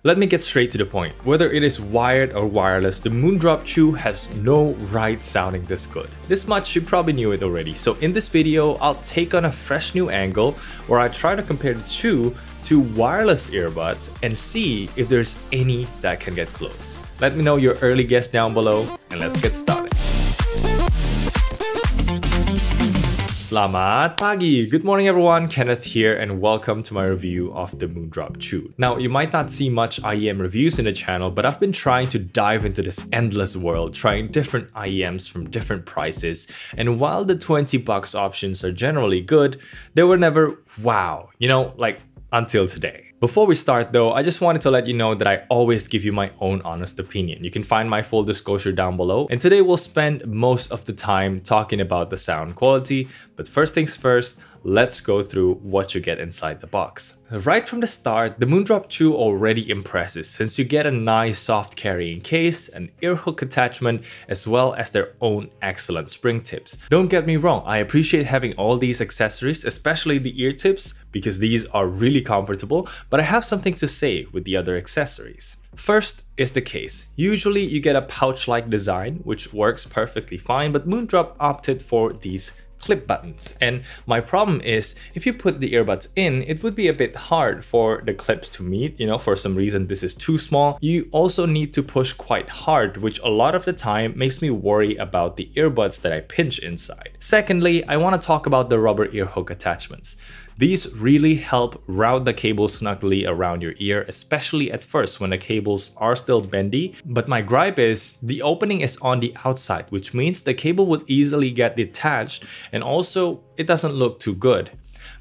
Let me get straight to the point. Whether it is wired or wireless, the Moondrop Chu has no right sounding this good. This much you probably knew it already. So in this video, I'll take on a fresh new angle where I try to compare the Chu to wireless earbuds and see if there's any that can get close. Let me know your early guess down below and let's get started. Selamat pagi! Good morning everyone, Kenneth here and welcome to my review of the Moondrop Chu. Now you might not see much IEM reviews in the channel, but I've been trying to dive into this endless world, trying different IEMs from different prices, and while the 20 bucks options are generally good, they were never wow, like until today. Before we start though, I just wanted to let you know that I always give you my own honest opinion. You can find my full disclosure down below. And today we'll spend most of the time talking about the sound quality. But first things first, let's go through what you get inside the box. Right from the start, the Moondrop Chu already impresses since you get a nice soft carrying case, an ear hook attachment, as well as their own excellent spring tips. Don't get me wrong, I appreciate having all these accessories, especially the ear tips, because these are really comfortable, but I have something to say with the other accessories. First is the case. Usually you get a pouch-like design, which works perfectly fine, but Moondrop opted for these clip buttons, and my problem is if you put the earbuds in, it would be a bit hard for the clips to meet. For some reason this is too small. You also need to push quite hard, which a lot of the time makes me worry about the earbuds that I pinch inside. Secondly, I want to talk about the rubber ear hook attachments. These really help route the cable snugly around your ear, especially at first when the cables are still bendy. But my gripe is the opening is on the outside, which means the cable would easily get detached, and also it doesn't look too good.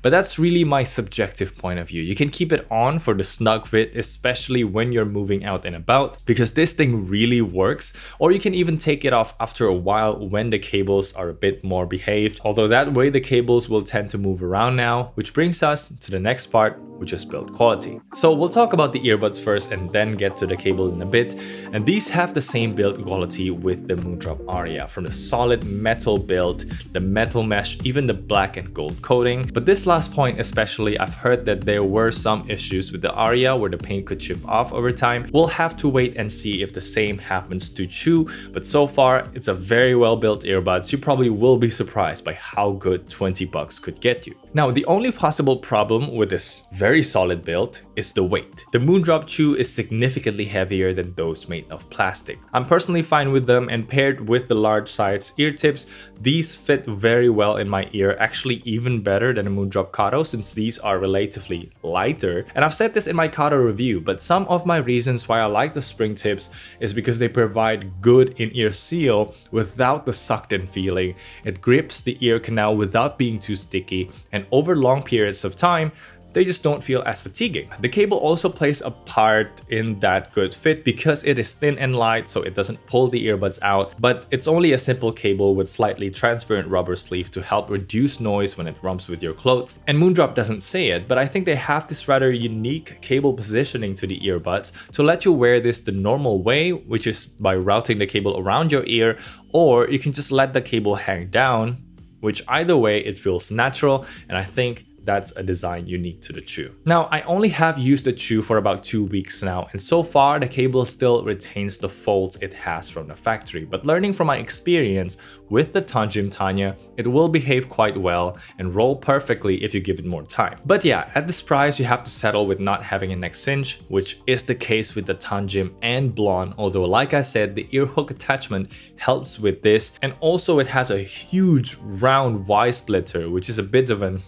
But that's really my subjective point of view. You can keep it on for the snug fit, especially when you're moving out and about, because this thing really works. Or you can even take it off after a while when the cables are a bit more behaved. Although that way the cables will tend to move around now, which brings us to the next part, which is build quality. So we'll talk about the earbuds first and then get to the cable in a bit. And these have the same build quality with the Moondrop Aria, from the solid metal build, the metal mesh, even the black and gold coating. But this last point especially, I've heard that there were some issues with the Aria where the paint could chip off over time. We'll have to wait and see if the same happens to Chu, but so far it's a very well built earbuds. You probably will be surprised by how good 20 bucks could get you. Now the only possible problem with this very solid build is the weight. The Moondrop Chu is significantly heavier than those made of plastic. I'm personally fine with them, and paired with the large size ear tips, these fit very well in my ear, actually even better than the Moondrop KATO since these are relatively lighter. And I've said this in my KATO review, but some of my reasons why I like the spring tips is because they provide good in-ear seal without the sucked in feeling. It grips the ear canal without being too sticky, and over long periods of time, they just don't feel as fatiguing. The cable also plays a part in that good fit because it is thin and light, so it doesn't pull the earbuds out, but it's only a simple cable with slightly transparent rubber sleeve to help reduce noise when it rumps with your clothes. And Moondrop doesn't say it, but I think they have this rather unique cable positioning to the earbuds to let you wear this the normal way, which is by routing the cable around your ear, or you can just let the cable hang down, which either way it feels natural, and I think that's a design unique to the Chu. Now, I only have used the Chu for about 2 weeks now, and so far the cable still retains the folds it has from the factory. But learning from my experience with the Tanchjim, it will behave quite well and roll perfectly if you give it more time. But yeah, at this price you have to settle with not having a neck cinch, which is the case with the Tanchjim and BLON, although like I said, the ear hook attachment helps with this, and also it has a huge round Y splitter, which is a bit of an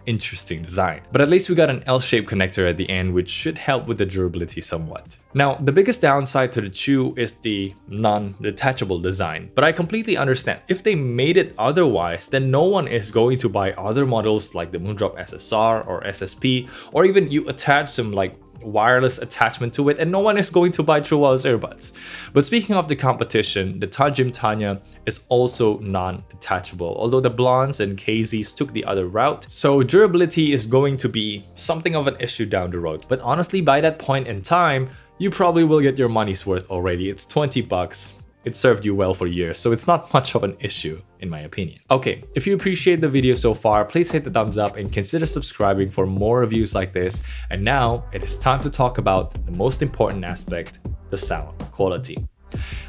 interesting design. But at least we got an L-shaped connector at the end, which should help with the durability somewhat. Now, the biggest downside to the Chu is the non-detachable design, but I completely understand. If they made it otherwise, then no one is going to buy other models like the Moondrop SSR or SSP, or even you attach some like wireless attachment to it, and no one is going to buy true wireless earbuds. But speaking of the competition, the Tanchjim is also non-detachable, although the BLONs and KZs took the other route. So durability is going to be something of an issue down the road. But honestly, by that point in time, you probably will get your money's worth already. It's 20 bucks. it served you well for years, so it's not much of an issue in my opinion. Okay, if you appreciate the video so far, please hit the thumbs up and consider subscribing for more reviews like this. And now it is time to talk about the most important aspect, the sound quality.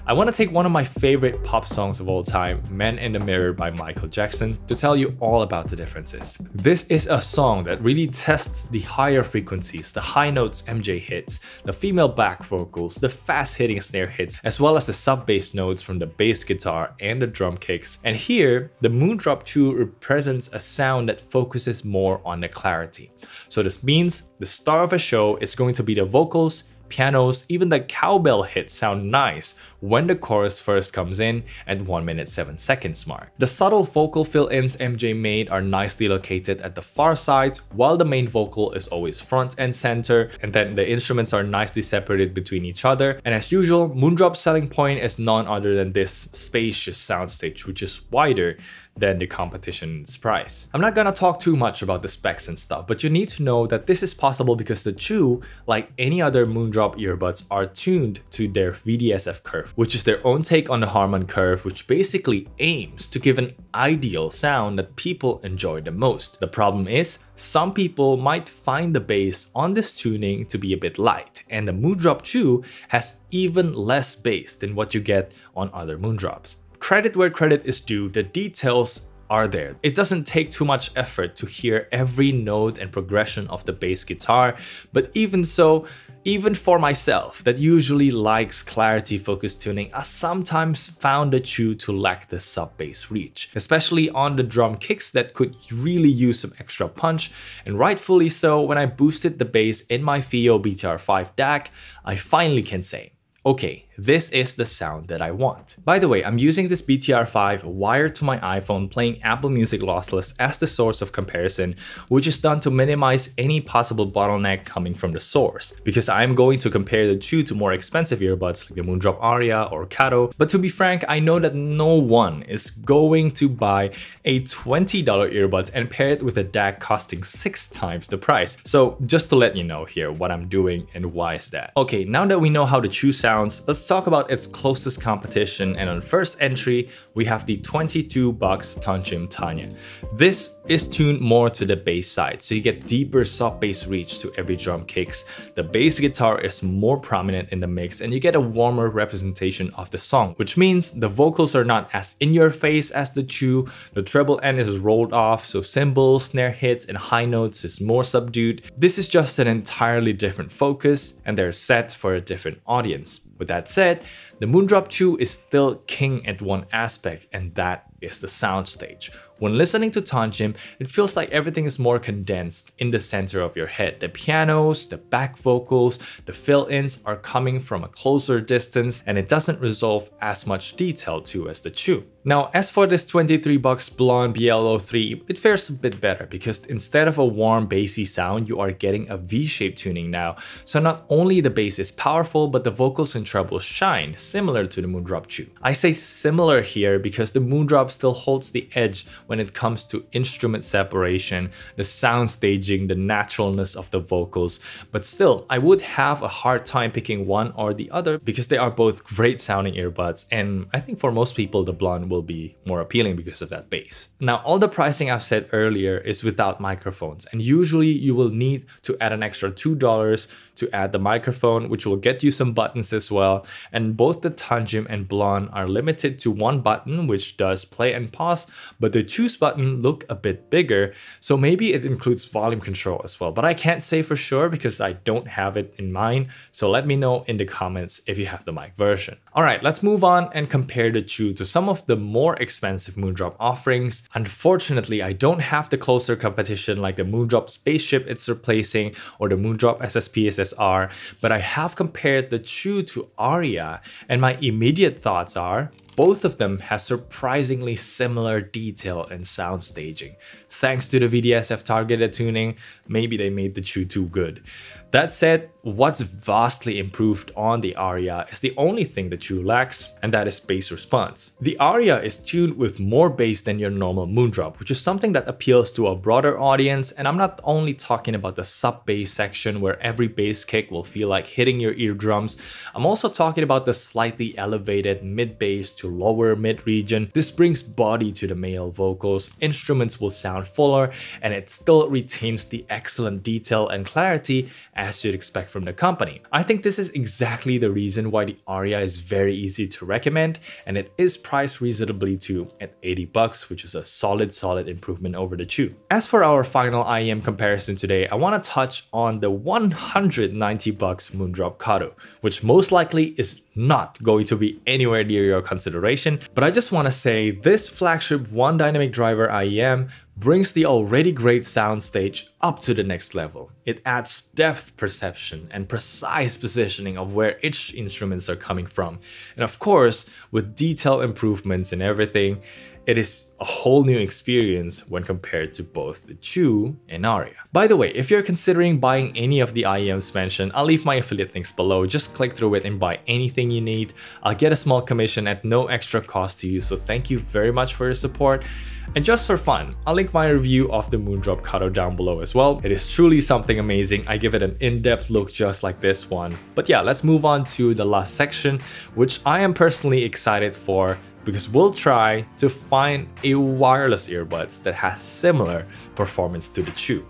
I want to take one of my favorite pop songs of all time, Man in the Mirror by Michael Jackson, to tell you all about the differences. This is a song that really tests the higher frequencies, the high notes MJ hits, the female back vocals, the fast hitting snare hits, as well as the sub-bass notes from the bass guitar and the drum kicks. And here, the Moondrop Chu represents a sound that focuses more on the clarity. So this means the star of a show is going to be the vocals, pianos, even the cowbell hits sound nice when the chorus first comes in at 1 minute 7 seconds mark. The subtle vocal fill-ins MJ made are nicely located at the far sides, while the main vocal is always front and center, and then the instruments are nicely separated between each other. And as usual, Moondrop's selling point is none other than this spacious soundstage, which is wider than the competition's price. I'm not gonna talk too much about the specs and stuff, but you need to know that this is possible because the Chu, like any other Moondrop earbuds, are tuned to their VDSF curve, which is their own take on the Harman curve, which basically aims to give an ideal sound that people enjoy the most. The problem is, some people might find the bass on this tuning to be a bit light, and the Moondrop Chu has even less bass than what you get on other Moondrops. Credit where credit is due, the details are there. It doesn't take too much effort to hear every note and progression of the bass guitar, but even so, even for myself that usually likes clarity focused tuning, I sometimes found the Chu to lack the sub-bass reach, especially on the drum kicks that could really use some extra punch, and rightfully so. When I boosted the bass in my HiFiGo BTR5 DAC, I finally can say, okay, this is the sound that I want. By the way, I'm using this BTR5 wired to my iPhone playing Apple Music lossless as the source of comparison, which is done to minimize any possible bottleneck coming from the source, because I'm going to compare the two to more expensive earbuds like the Moondrop Aria or KATO. But to be frank, I know that no one is going to buy a $20 earbuds and pair it with a DAC costing 6 times the price. So just to let you know here what I'm doing and why is that. Okay, now that we know how the Chu sounds, let's talk about its closest competition. And on first entry, we have the $22 Tanchjim Tanya. This is tuned more to the bass side, so you get deeper soft bass reach to every drum kicks. The bass guitar is more prominent in the mix, and you get a warmer representation of the song, which means the vocals are not as in your face as the Chu. The treble end is rolled off, so cymbals, snare hits, and high notes is more subdued. This is just an entirely different focus, and they're set for a different audience. With that said, the Moondrop Chu is still king at one aspect, and that is the soundstage. When listening to Tanchjim, it feels like everything is more condensed in the center of your head. The pianos, the back vocals, the fill-ins are coming from a closer distance, and it doesn't resolve as much detail to as the Chu. Now, as for this $23 BLON BLO3, it fares a bit better because instead of a warm bassy sound, you are getting a V-shaped tuning now. So not only the bass is powerful, but the vocals and trebles shine, similar to the Moondrop Chu. I say similar here because the Moondrop still holds the edge when it comes to instrument separation, the sound staging, the naturalness of the vocals. But still, I would have a hard time picking one or the other because they are both great sounding earbuds, and I think for most people the BLON will be more appealing because of that bass. Now, all the pricing I've said earlier is without microphones, and usually you will need to add an extra $2 to add the microphone, which will get you some buttons as well. And both the Tanchjim and BLON are limited to one button, which does play and pause, but the choose button look a bit bigger, so maybe it includes volume control as well. But I can't say for sure because I don't have it in mind, so let me know in the comments if you have the mic version. Alright, let's move on and compare the Chu to some of the more expensive Moondrop offerings. Unfortunately, I don't have the closer competition like the Moondrop Spaceship it's replacing or the Moondrop SSPSSR, but I have compared the Chu to Aria, and my immediate thoughts are both of them has surprisingly similar detail and sound staging. Thanks to the VDSF targeted tuning, maybe they made the Chu too good. That said, what's vastly improved on the Aria is the only thing the Chu lacks, and that is bass response. The Aria is tuned with more bass than your normal Moondrop, which is something that appeals to a broader audience, and I'm not only talking about the sub-bass section where every bass kick will feel like hitting your eardrums. I'm also talking about the slightly elevated mid-bass to lower mid region. This brings body to the male vocals, instruments will sound fuller, and it still retains the excellent detail and clarity as you'd expect from the company. I think this is exactly the reason why the Aria is very easy to recommend, and it is priced reasonably too at 80 bucks, which is a solid improvement over the Chu. As for our final IEM comparison today, I want to touch on the 190 bucks Moondrop KATO, which most likely is not going to be anywhere near your consideration, but I just want to say this flagship one dynamic driver IEM brings the already great soundstage up to the next level. It adds depth perception and precise positioning of where each instruments are coming from. And of course, with detail improvements and everything, it is a whole new experience when compared to both the Chu and Aria. By the way, if you're considering buying any of the IEMs mentioned, I'll leave my affiliate links below. Just click through it and buy anything you need. I'll get a small commission at no extra cost to you, so thank you very much for your support. And just for fun, I'll link my review of the Moondrop KATO down below as well. It is truly something amazing. I give it an in-depth look just like this one. But yeah, let's move on to the last section, which I am personally excited for, because we'll try to find a wireless earbuds that has similar performance to the Chu.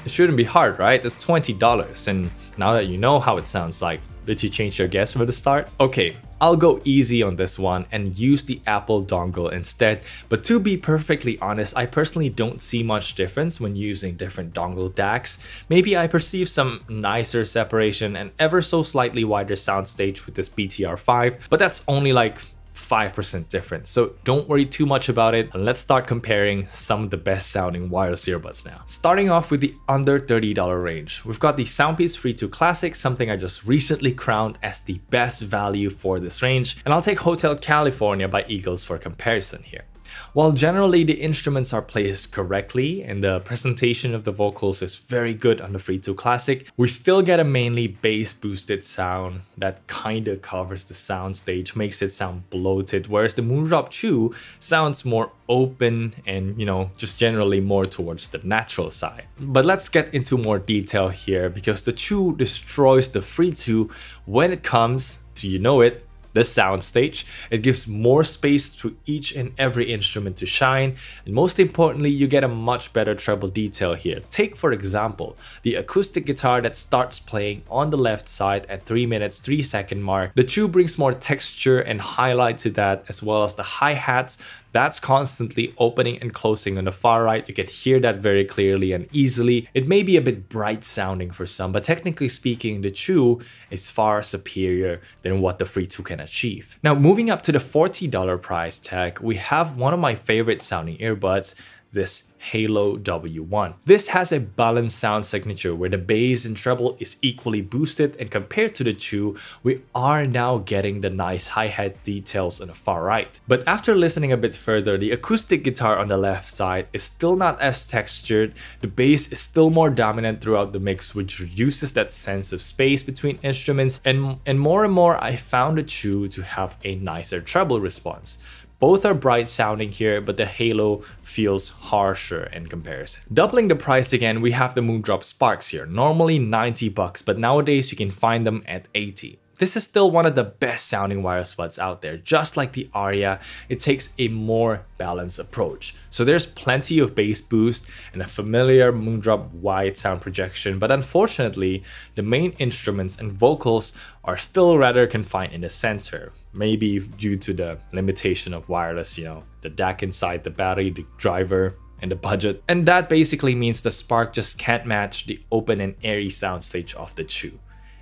It shouldn't be hard, right? It's $20, and now that you know how it sounds like, did you change your guess from the start? Okay, I'll go easy on this one and use the Apple dongle instead, but to be perfectly honest, I personally don't see much difference when using different dongle DACs. Maybe I perceive some nicer separation and ever so slightly wider soundstage with this BTR5, but that's only like 5% difference, so don't worry too much about it, and let's start comparing some of the best sounding wireless earbuds now. Starting off with the under $30 range, we've got the Soundpeace Free 2 Classic, something I just recently crowned as the best value for this range, and I'll take Hotel California by Eagles for comparison here. While generally the instruments are placed correctly and the presentation of the vocals is very good on the Free 2 Classic, we still get a mainly bass boosted sound that kinda covers the soundstage, makes it sound bloated, whereas the Moondrop Chu sounds more open and, you know, just generally more towards the natural side. But let's get into more detail here, because the Chu destroys the Free 2 when it comes to, you know it, the soundstage. It gives more space to each and every instrument to shine, and most importantly, you get a much better treble detail here. Take for example the acoustic guitar that starts playing on the left side at 3 minutes 3 second mark. The Chu brings more texture and highlight to that, as well as the hi-hats that's constantly opening and closing on the far right. You can hear that very clearly and easily. It may be a bit bright sounding for some, but technically speaking, the Chu is far superior than what the Free 2 can achieve. Now, moving up to the $40 price tag, we have one of my favorite sounding earbuds, this Halo W1. This has a balanced sound signature where the bass and treble is equally boosted, and compared to the Chu, we are now getting the nice hi-hat details on the far right. But after listening a bit further, the acoustic guitar on the left side is still not as textured, the bass is still more dominant throughout the mix, which reduces that sense of space between instruments, and more I found the Chu to have a nicer treble response. Both are bright sounding here, but the Halo feels harsher in comparison. Doubling the price again, we have the Moondrop Sparks here. Normally 90 bucks, but nowadays you can find them at 80. This is still one of the best sounding wireless buds out there. Just like the Aria, it takes a more balanced approach. So there's plenty of bass boost and a familiar Moondrop wide sound projection, but unfortunately, the main instruments and vocals are still rather confined in the center. Maybe due to the limitation of wireless, you know, the DAC inside the battery, the driver, and the budget. And that basically means the Spark just can't match the open and airy soundstage of the Chu.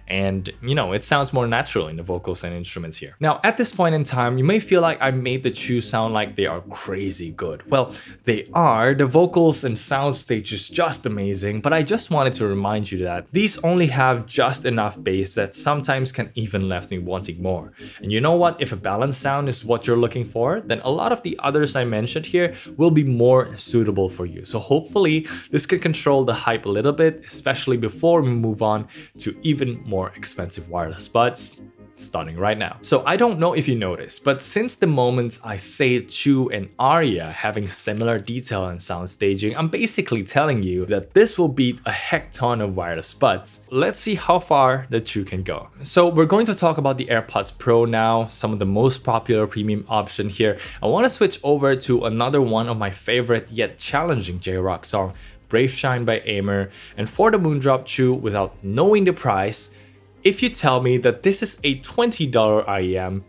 and you know, it sounds more natural in the vocals and instruments here. Now at this point in time, you may feel like I made the Chu sound like they are crazy good. Well, they are. The vocals and soundstage is just amazing, but I just wanted to remind you that these only have just enough bass that sometimes can even left me wanting more. And you know what, if a balanced sound is what you're looking for, then a lot of the others I mentioned here will be more suitable for you. So hopefully this could control the hype a little bit, especially before we move on to even more expensive wireless buds, starting right now. So I don't know if you noticed, but since the moment I say Chu and Aria having similar detail and sound staging, I'm basically telling you that this will beat a heck ton of wireless buds. Let's see how far the Chu can go. So we're going to talk about the AirPods Pro now, some of the most popular premium option here. I want to switch over to another one of my favorite yet challenging J-Rock song, Brave Shine by Aimer. And for the Moondrop Chu, without knowing the price, if you tell me that this is a $20 IEM,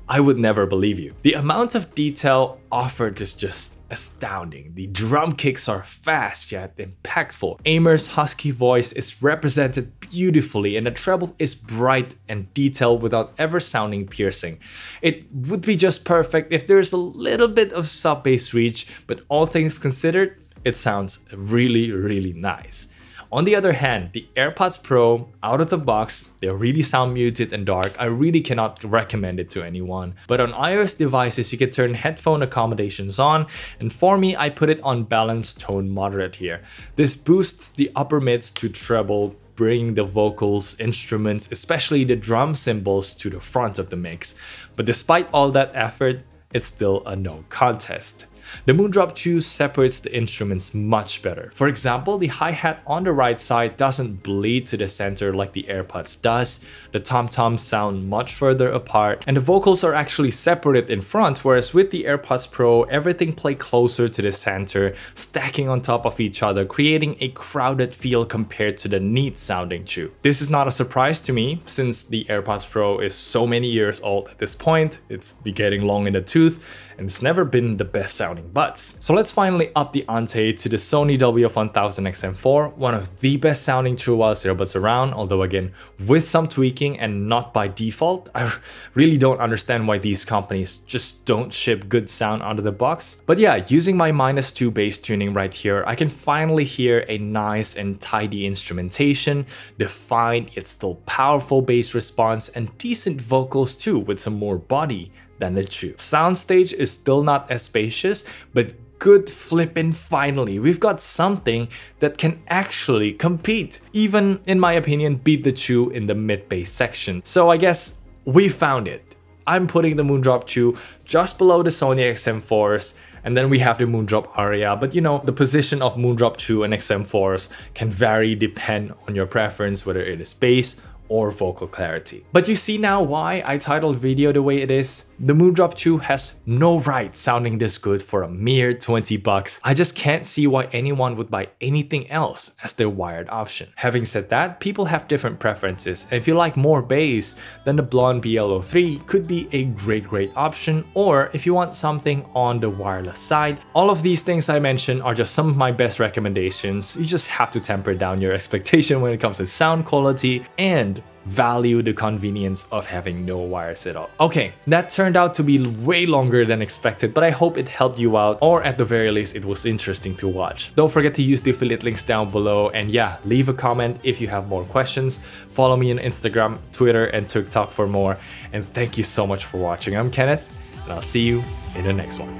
I would never believe you. The amount of detail offered is just astounding. The drum kicks are fast yet impactful. Aimer's husky voice is represented beautifully, and the treble is bright and detailed without ever sounding piercing. It would be just perfect if there's a little bit of sub-bass reach, but all things considered, it sounds really, really nice. On the other hand, the AirPods Pro, out of the box, they really sound muted and dark. I really cannot recommend it to anyone. But on iOS devices, you can turn headphone accommodations on, and for me, I put it on balanced tone moderate here. This boosts the upper mids to treble, bringing the vocals, instruments, especially the drum cymbals to the front of the mix. But despite all that effort, it's still a no contest. The Moondrop Chu separates the instruments much better. For example, the hi-hat on the right side doesn't bleed to the center like the AirPods does, the tom-toms sound much further apart, and the vocals are actually separated in front, whereas with the AirPods Pro, everything plays closer to the center, stacking on top of each other, creating a crowded feel compared to the neat sounding Chu. This is not a surprise to me, since the AirPods Pro is so many years old at this point, it's getting long in the tooth, and it's never been the best sounding buds. So let's finally up the ante to the Sony WF-1000XM4, one of the best sounding true wireless earbuds around, although again, with some tweaking and not by default. I really don't understand why these companies just don't ship good sound out of the box. But yeah, using my -2 bass tuning right here, I can finally hear a nice and tidy instrumentation, defined yet still powerful bass response, and decent vocals too, with some more body than the Chu. Soundstage is still not as spacious, but good flippin' finally. We've got something that can actually compete. Even, in my opinion, beat the Chu in the mid-bass section. So I guess we found it. I'm putting the Moondrop Chu just below the Sony XM4s, and then we have the Moondrop Aria. But you know, the position of Moondrop Chu and XM4s can vary depend on your preference, whether it is bass or vocal clarity. But you see now why I titled the video the way it is? The Moondrop Chu has no right sounding this good for a mere 20 bucks. I just can't see why anyone would buy anything else as their wired option. Having said that, people have different preferences. If you like more bass, then the BLON BLO3 could be a great option, or if you want something on the wireless side. All of these things I mentioned are just some of my best recommendations. You just have to temper down your expectation when it comes to sound quality and value the convenience of having no wires at all. Okay, that turned out to be way longer than expected, but I hope it helped you out, or at the very least it was interesting to watch. Don't forget to use the affiliate links down below, and yeah, leave a comment if you have more questions. Follow me on Instagram, Twitter, and TikTok for more, and thank you so much for watching. I'm Kenneth, and I'll see you in the next one.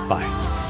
Bye.